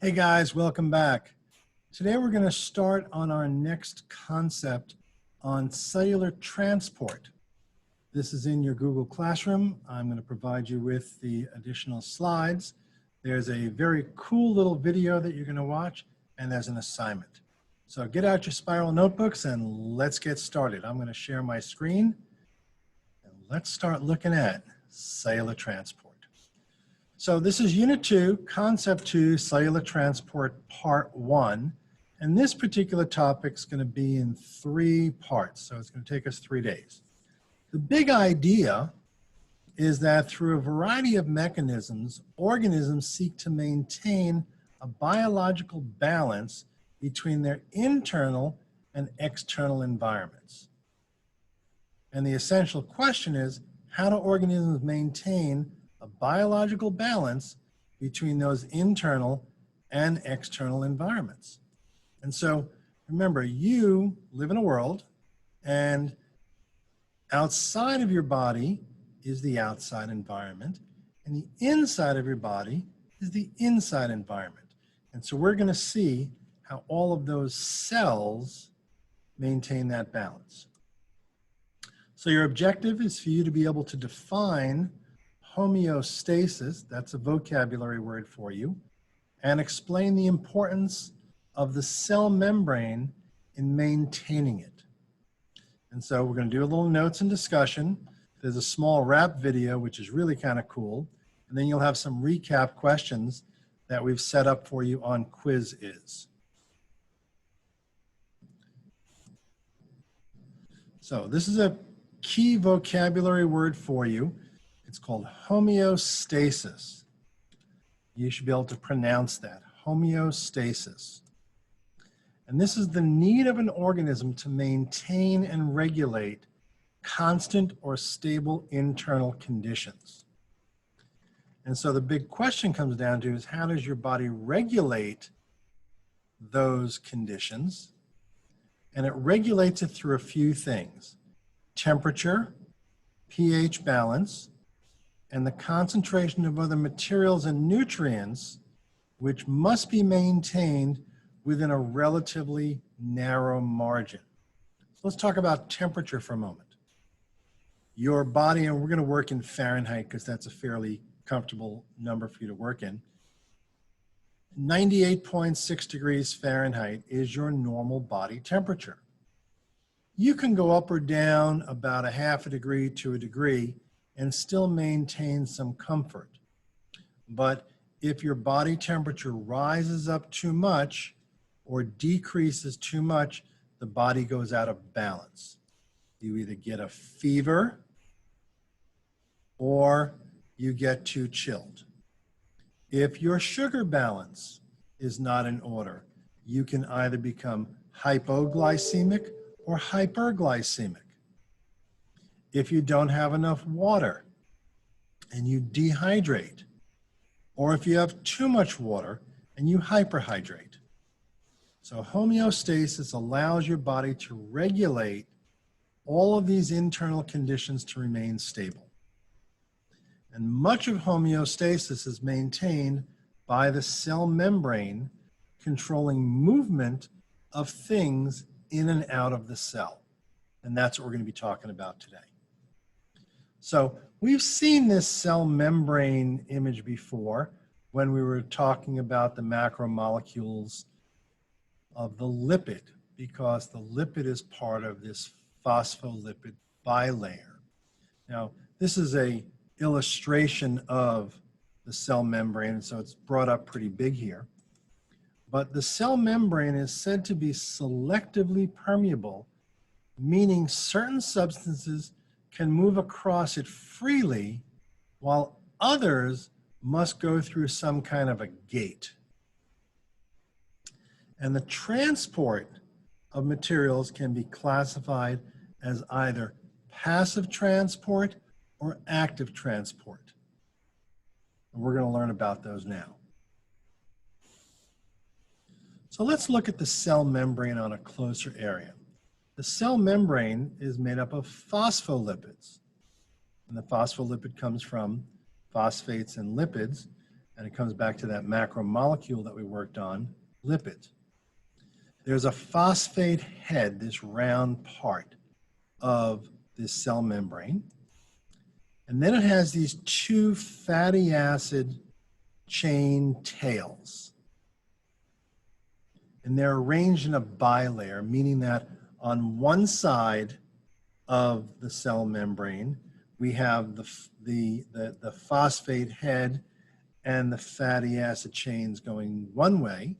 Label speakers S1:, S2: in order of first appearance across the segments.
S1: Hey guys, welcome back. Today we're going to start on our next concept on cellular transport. This is in your Google Classroom. I'm going to provide you with the additional slides. There's a very cool little video that you're going to watch, and there's an assignment. So get out your spiral notebooks and let's get started. I'm going to share my screen and let's start looking at cellular transport. So this is Unit 2, Concept 2, Cellular Transport, Part 1. And this particular topic is going to be in 3 parts, so it's going to take us 3 days. The big idea is that through a variety of mechanisms, organisms seek to maintain a biological balance between their internal and external environments. And the essential question is, how do organisms maintain a biological balance between those internal and external environments? And so remember, you live in a world, and outside of your body is the outside environment, and the inside of your body is the inside environment. And so we're going to see how all of those cells maintain that balance. So your objective is for you to be able to define homeostasis, that's a vocabulary word for you, and explain the importance of the cell membrane in maintaining it. And so we're going to do a little notes and discussion. There's a small rap video, which is really kind of cool. And then you'll have some recap questions that we've set up for you on Quiz-Is. So this is a key vocabulary word for you. It's called homeostasis. You should be able to pronounce that, homeostasis. And this is the need of an organism to maintain and regulate constant or stable internal conditions. And so the big question comes down to is, how does your body regulate those conditions? And it regulates it through a few things: temperature, pH balance, and the concentration of other materials and nutrients, which must be maintained within a relatively narrow margin. So let's talk about temperature for a moment. Your body, and we're going to work in Fahrenheit because that's a fairly comfortable number for you to work in. 98.6 degrees Fahrenheit is your normal body temperature. You can go up or down about a half a degree to a degree and still maintain some comfort. But if your body temperature rises up too much or decreases too much, the body goes out of balance. You either get a fever or you get too chilled. If your sugar balance is not in order, you can either become hypoglycemic or hyperglycemic. If you don't have enough water and you dehydrate, or if you have too much water and you hyperhydrate. So homeostasis allows your body to regulate all of these internal conditions to remain stable. And much of homeostasis is maintained by the cell membrane controlling movement of things in and out of the cell. And that's what we're going to be talking about today. So we've seen this cell membrane image before when we were talking about the macromolecules of the lipid, because the lipid is part of this phospholipid bilayer. Now, this is an illustration of the cell membrane, so it's brought up pretty big here. But the cell membrane is said to be selectively permeable, meaning certain substances can move across it freely, while others must go through some kind of a gate. And the transport of materials can be classified as either passive transport or active transport. And we're going to learn about those now. So let's look at the cell membrane on a closer area. The cell membrane is made up of phospholipids. And the phospholipid comes from phosphates and lipids. And it comes back to that macromolecule that we worked on, lipid. There's a phosphate head, this round part of this cell membrane. And then it has these two fatty acid chain tails. And they're arranged in a bilayer, meaning that on one side of the cell membrane, we have the phosphate head and the fatty acid chains going one way.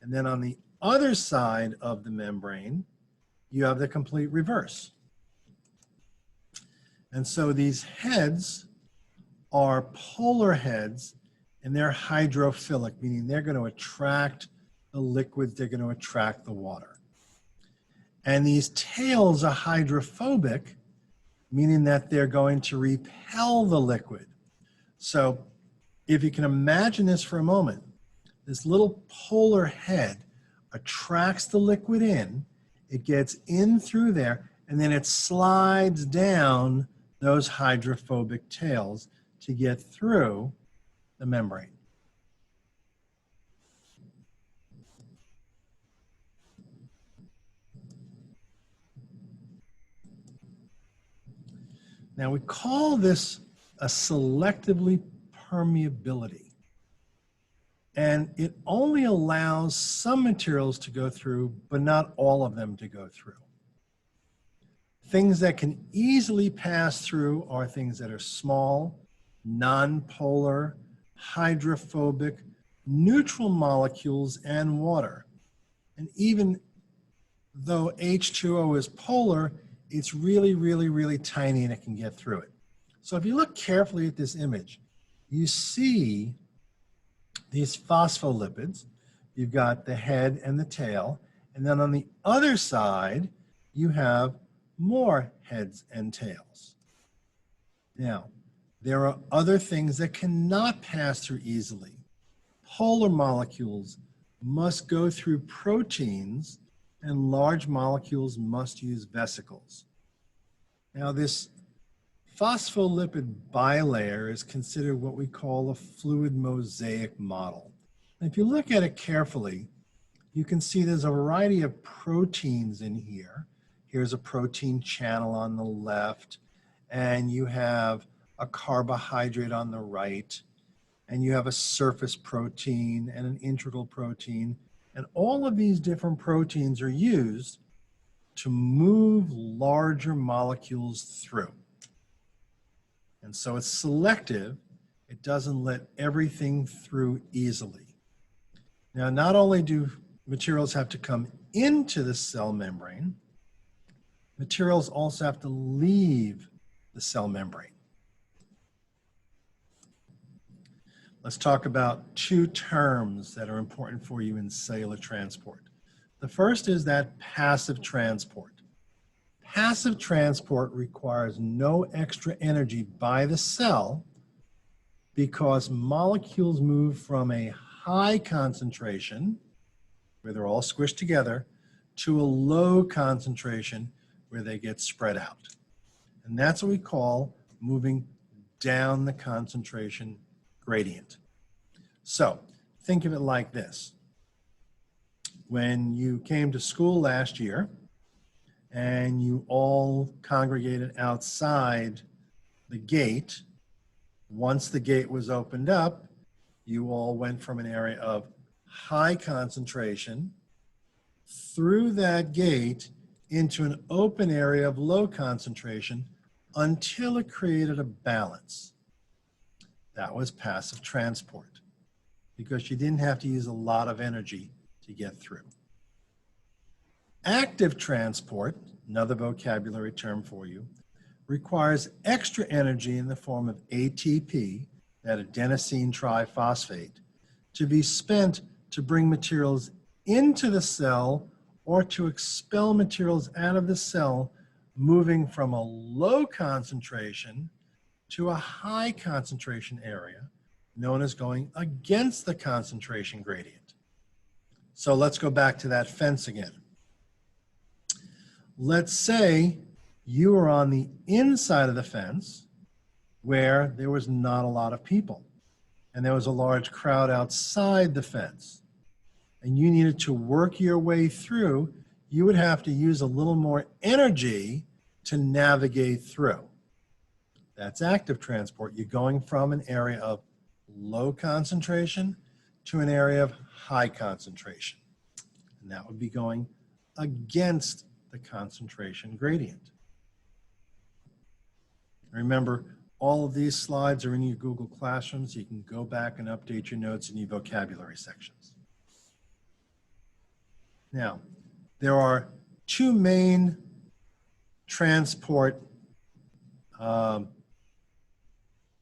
S1: And then on the other side of the membrane, you have the complete reverse. And so these heads are polar heads, and they're hydrophilic, meaning they're going to attract the liquids, they're going to attract the water. And these tails are hydrophobic, meaning that they're going to repel the liquid. So if you can imagine this for a moment, this little polar head attracts the liquid in, it gets in through there, and then it slides down those hydrophobic tails to get through the membrane. Now we call this a selectively permeability. And it only allows some materials to go through, but not all of them to go through. Things that can easily pass through are things that are small, non-polar, hydrophobic, neutral molecules, and water. And even though H2O is polar, it's really, really, really tiny and it can get through it. So if you look carefully at this image, you see these phospholipids. You've got the head and the tail, and then on the other side, you have more heads and tails. Now, there are other things that cannot pass through easily. Polar molecules must go through proteins, and large molecules must use vesicles. Now, this phospholipid bilayer is considered what we call a fluid mosaic model. And if you look at it carefully, you can see there's a variety of proteins in here. Here's a protein channel on the left, and you have a carbohydrate on the right, and you have a surface protein and an integral protein. And all of these different proteins are used to move larger molecules through. And so it's selective. It doesn't let everything through easily. Now, not only do materials have to come into the cell membrane, materials also have to leave the cell membrane. Let's talk about two terms that are important for you in cellular transport. The first is that passive transport. Passive transport requires no extra energy by the cell because molecules move from a high concentration, where they're all squished together, to a low concentration where they get spread out. And that's what we call moving down the concentration gradient. So think of it like this. When you came to school last year and you all congregated outside the gate, once the gate was opened up, you all went from an area of high concentration through that gate into an open area of low concentration until it created a balance. That was passive transport because you didn't have to use a lot of energy to get through. Active transport, another vocabulary term for you, requires extra energy in the form of ATP, that adenosine triphosphate, to be spent to bring materials into the cell or to expel materials out of the cell, moving from a low concentration to a high concentration area, known as going against the concentration gradient. So let's go back to that fence again. Let's say you were on the inside of the fence where there was not a lot of people. and there was a large crowd outside the fence, and you needed to work your way through, you would have to use a little more energy to navigate through. That's active transport. You're going from an area of low concentration to an area of high concentration. And that would be going against the concentration gradient. Remember, all of these slides are in your Google Classroom, so you can go back and update your notes in your vocabulary sections. Now, there are two main transport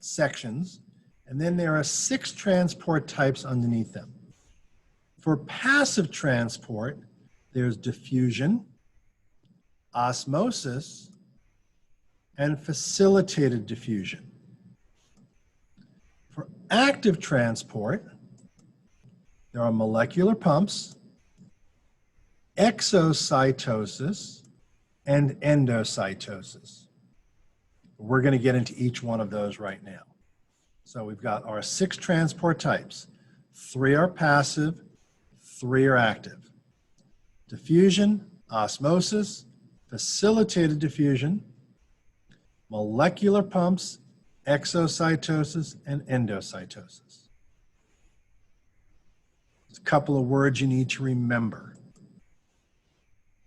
S1: sections, and then there are 6 transport types underneath them. For passive transport, there's diffusion, osmosis, and facilitated diffusion. For active transport, there are molecular pumps, exocytosis, and endocytosis. We're going to get into each one of those right now. So we've got our 6 transport types. 3 are passive, 3 are active. Diffusion, osmosis, facilitated diffusion, molecular pumps, exocytosis, and endocytosis. There's a couple of words you need to remember.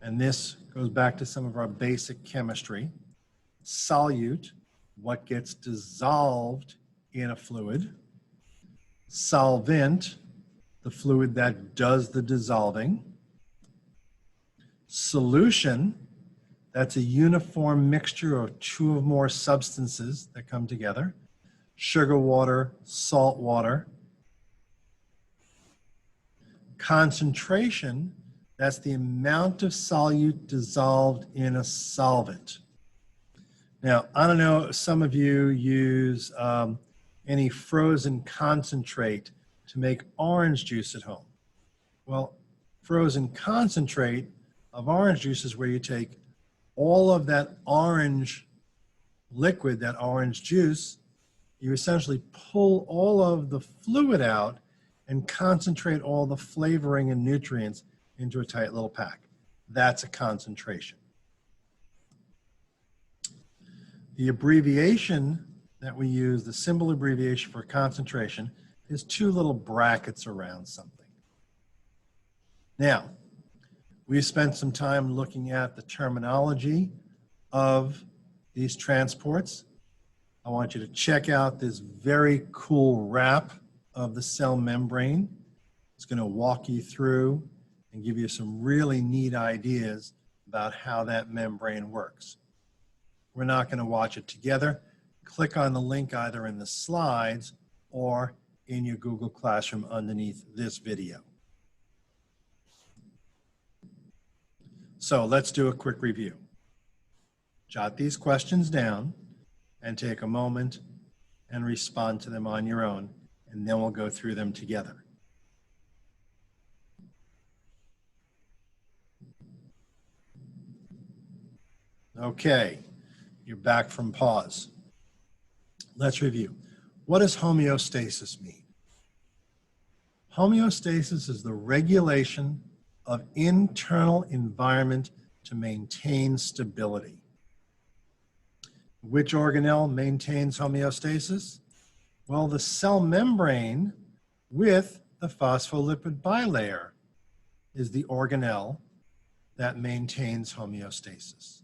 S1: And this goes back to some of our basic chemistry. Solute, what gets dissolved in a fluid. Solvent, the fluid that does the dissolving. Solution, that's a uniform mixture of 2 or more substances that come together. Sugar water, salt water. Concentration, that's the amount of solute dissolved in a solvent. Now, I don't know if some of you use any frozen concentrate to make orange juice at home. Well, frozen concentrate of orange juice is where you take all of that orange liquid, that orange juice, you essentially pull all of the fluid out and concentrate all the flavoring and nutrients into a tight little pack. That's a concentration. The abbreviation that we use, the symbol abbreviation for concentration, is 2 little brackets around something. Now, we spent some time looking at the terminology of these transports. I want you to check out this very cool wrap of the cell membrane. It's going to walk you through and give you some really neat ideas about how that membrane works. We're not going to watch it together. Click on the link either in the slides or in your Google Classroom underneath this video. So let's do a quick review. Jot these questions down and take a moment and respond to them on your own, and then we'll go through them together. Okay, you're back from pause. Let's review. What does homeostasis mean? Homeostasis is the regulation of internal environment to maintain stability. Which organelle maintains homeostasis? Well, the cell membrane with the phospholipid bilayer is the organelle that maintains homeostasis.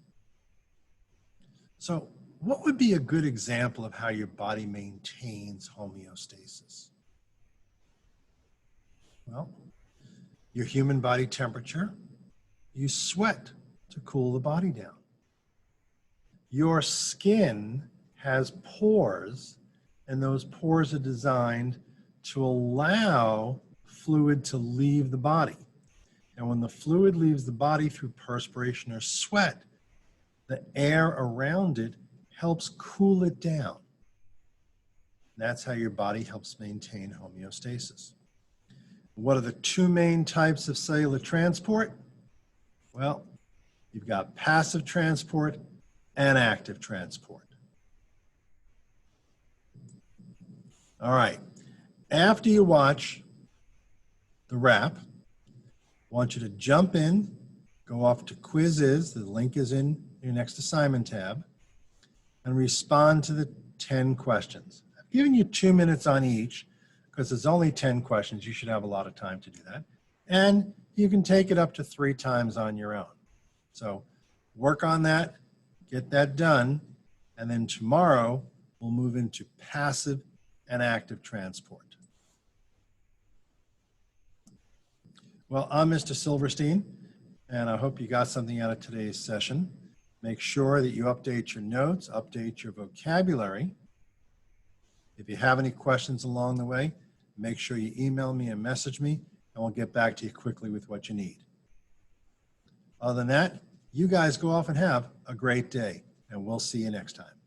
S1: So what would be a good example of how your body maintains homeostasis? Well, your human body temperature, you sweat to cool the body down. Your skin has pores, and those pores are designed to allow fluid to leave the body. And when the fluid leaves the body through perspiration or sweat, the air around it helps cool it down. That's how your body helps maintain homeostasis. What are the 2 main types of cellular transport? Well, you've got passive transport and active transport. All right, After you watch the wrap, I want you to jump in, go off to Quizzes, the link is in your next assignment tab, and respond to the 10 questions. I've given you 2 minutes on each because there's only 10 questions. You should have a lot of time to do that. And you can take it up to 3 times on your own. So work on that, get that done, and then tomorrow we'll move into passive and active transport. Well, I'm Mr. Silverstein, and I hope you got something out of today's session. Make sure that you update your notes, update your vocabulary. If you have any questions along the way, make sure you email me and message me, and we'll get back to you quickly with what you need. Other than that, you guys go off and have a great day, and we'll see you next time.